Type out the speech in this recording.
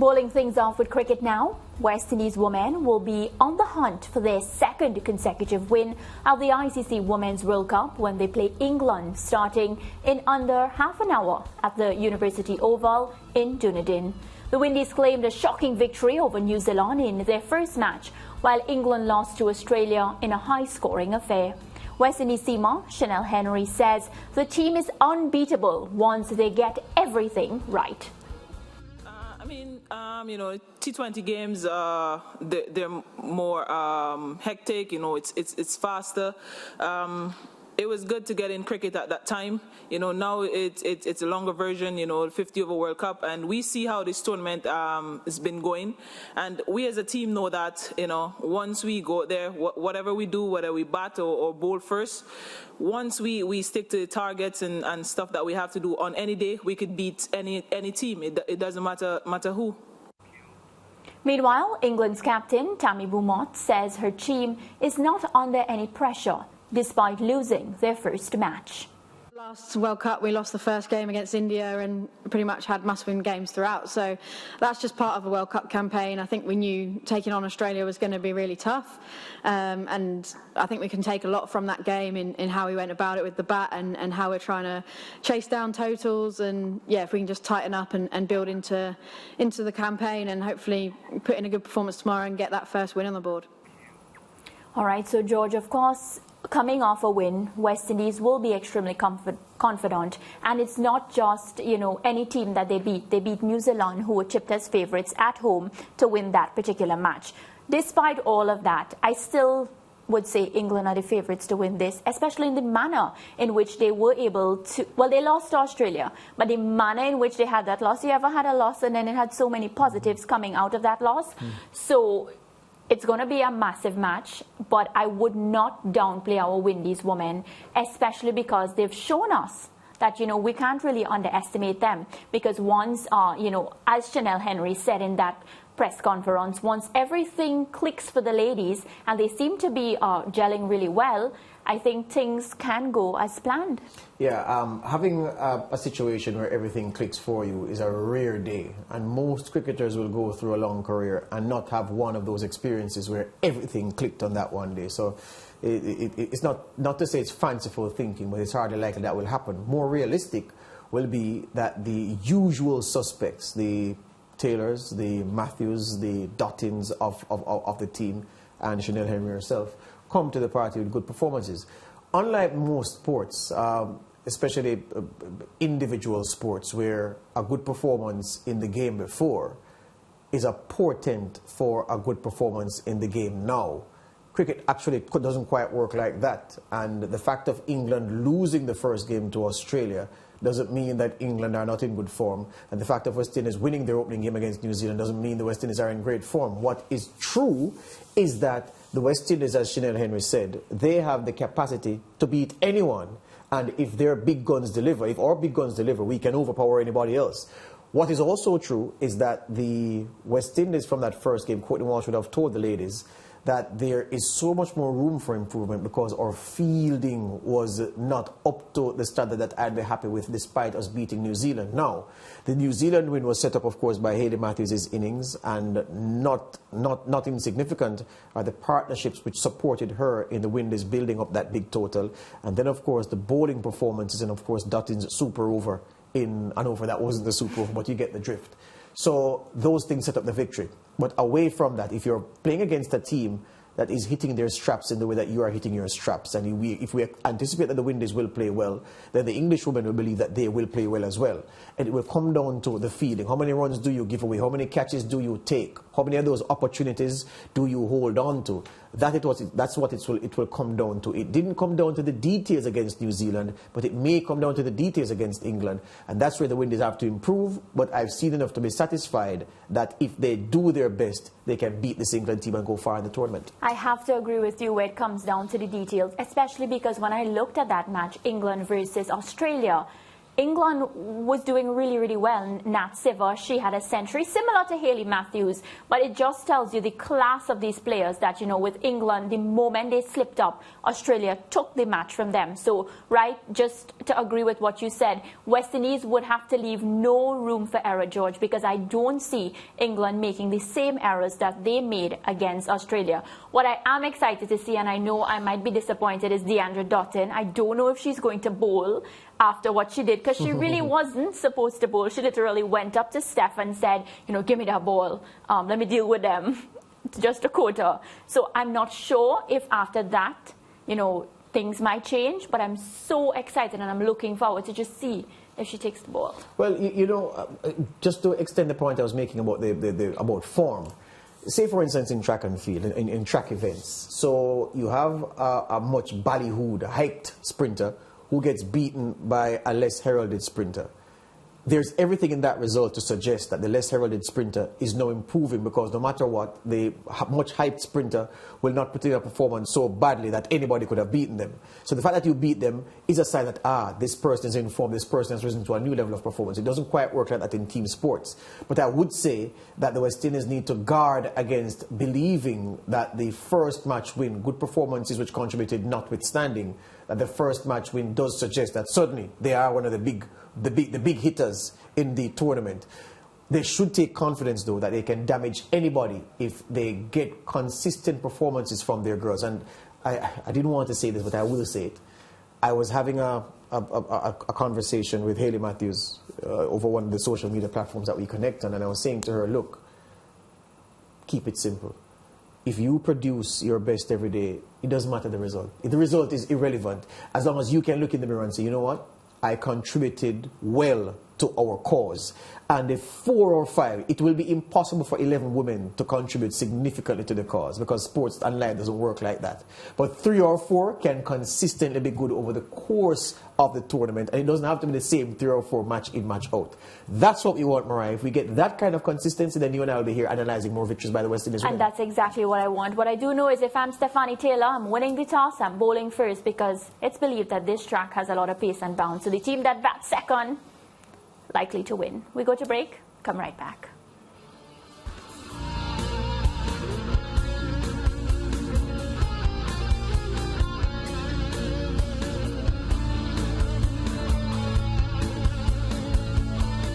Bowling things off with cricket now, West Indies women will be on the hunt for their second consecutive win at the ICC Women's World Cup when they play England starting in under half an hour at the University Oval in Dunedin. The Windies claimed a shocking victory over New Zealand in their first match, while England lost to Australia in a high-scoring affair. West Indies seamer Chanel Henry says the team is unbeatable once they get everything right. T20 games, they're more hectic. It's faster. It was good to get in cricket at that time. Now it's a longer version. 50 over World Cup, and we see how this tournament has been going. And we as a team know that once we go there, whatever we do, whether we bat or bowl first, once we stick to the targets and stuff that we have to do on any day, we could beat any team. It doesn't matter who. Meanwhile, England's captain Tammy Beaumont says her team is not under any pressure despite losing their first match. Last World Cup we lost the first game against India and pretty much had must-win games throughout, so that's just part of a World Cup campaign. I think we knew taking on Australia was going to be really tough, and I think we can take a lot from that game in how we went about it with the bat and how we're trying to chase down totals, and yeah, if we can just tighten up and build into the campaign and hopefully put in a good performance tomorrow and get that first win on the board. All right, so George, of course, coming off a win, West Indies will be extremely confident. And it's not just, any team that they beat. They beat New Zealand, who were tipped as favourites at home to win that particular match. Despite all of that, I still would say England are the favourites to win this, especially in the manner in which they were able to, well, they lost to Australia, but the manner in which they had that loss. You ever had a loss and then it had so many positives coming out of that loss? So it's going to be a massive match, but I would not downplay our Windies women, especially because they've shown us that, we can't really underestimate them. Because once, as Chanel Henry said in that press conference, once everything clicks for the ladies and they seem to be gelling really well, I think things can go as planned. Yeah, having a situation where everything clicks for you is a rare day, and most cricketers will go through a long career and not have one of those experiences where everything clicked on that one day. So it's not to say it's fanciful thinking, but it's hardly likely that will happen. More realistic will be that the usual suspects, the Taylors, the Matthews, the Dottins of the team, and Chanel Henry herself, come to the party with good performances. Unlike most sports, especially individual sports, where a good performance in the game before is a portent for a good performance in the game now, cricket actually doesn't quite work like that. And the fact of England losing the first game to Australia doesn't mean that England are not in good form. And the fact of West Indies winning their opening game against New Zealand doesn't mean the West Indies are in great form. What is true is that the West Indies, as Chanel Henry said, they have the capacity to beat anyone. And if their big guns deliver, if our big guns deliver, we can overpower anybody else. What is also true is that the West Indies from that first game, Courtney Walsh would have told the ladies that there is so much more room for improvement because our fielding was not up to the standard that I'd be happy with despite us beating New Zealand. Now, the New Zealand win was set up, of course, by Hayley Matthews' innings, and not insignificant are the partnerships which supported her in the Windies building up that big total. And then, of course, the bowling performances and, of course, Dutton's super over in an over that wasn't the super over, but you get the drift. So those things set up the victory. But away from that, if you're playing against a team that is hitting their straps in the way that you are hitting your straps, and if we anticipate that the Windies will play well, then the English women will believe that they will play well as well. And it will come down to the fielding. How many runs do you give away? How many catches do you take? How many of those opportunities do you hold on to? That's what it will come down to. It didn't come down to the details against New Zealand, but it may come down to the details against England. And that's where the Windies have to improve. But I've seen enough to be satisfied that if they do their best, they can beat this England team and go far in the tournament. I have to agree with you where it comes down to the details, especially because when I looked at that match, England versus Australia, England was doing really, really well. Nat Siver, she had a century, similar to Hayley Matthews, but it just tells you the class of these players that, you know, with England, the moment they slipped up, Australia took the match from them. So, right, just to agree with what you said, West Indies would have to leave no room for error, George, because I don't see England making the same errors that they made against Australia. What I am excited to see, and I know I might be disappointed, is Deandra Dottin. I don't know if she's going to bowl after what she did, because she really wasn't supposed to bowl. She literally went up to Steph and said, you know, give me that ball. Let me deal with them. Just a quota. So I'm not sure if after that, you know, things might change, but I'm so excited and I'm looking forward to just see if she takes the ball. Well, you know, just to extend the point I was making about about form. Say, for instance, in track and field, in track events. So you have a much ballyhooed, hyped sprinter who gets beaten by a less heralded sprinter. There's everything in that result to suggest that the less heralded sprinter is now improving, because no matter what, the much hyped sprinter will not put in a performance so badly that anybody could have beaten them. So the fact that you beat them is a sign that, this person is in form, this person has risen to a new level of performance. It doesn't quite work like that in team sports. But I would say that the West Indies need to guard against believing that the first match win, good performances which contributed notwithstanding, that the first match win does suggest that suddenly they are one of the big hitters in the tournament. They should take confidence, though, that they can damage anybody if they get consistent performances from their girls. And I didn't want to say this, but I will say it. I was having a conversation with Hayley Matthews over one of the social media platforms that we connect on, and I was saying to her, look, keep it simple. If you produce your best every day, it doesn't matter the result. The result is irrelevant, as long as you can look in the mirror and say, you know what? I contributed well to our cause. And if 4 or 5, it will be impossible for 11 women to contribute significantly to the cause, because sports and life doesn't work like that. But 3 or 4 can consistently be good over the course of the tournament, and it doesn't have to be the same 3 or 4 match in, match out. That's what we want, Mariah. If we get that kind of consistency, then you and I will be here analysing more victories by the West Indies. And that's exactly what I want. What I do know is if I'm Stephanie Taylor, I'm winning the toss, I'm bowling first, because it's believed that this track has a lot of pace and bounce. So the team that bats second, likely to win. We go to break, come right back.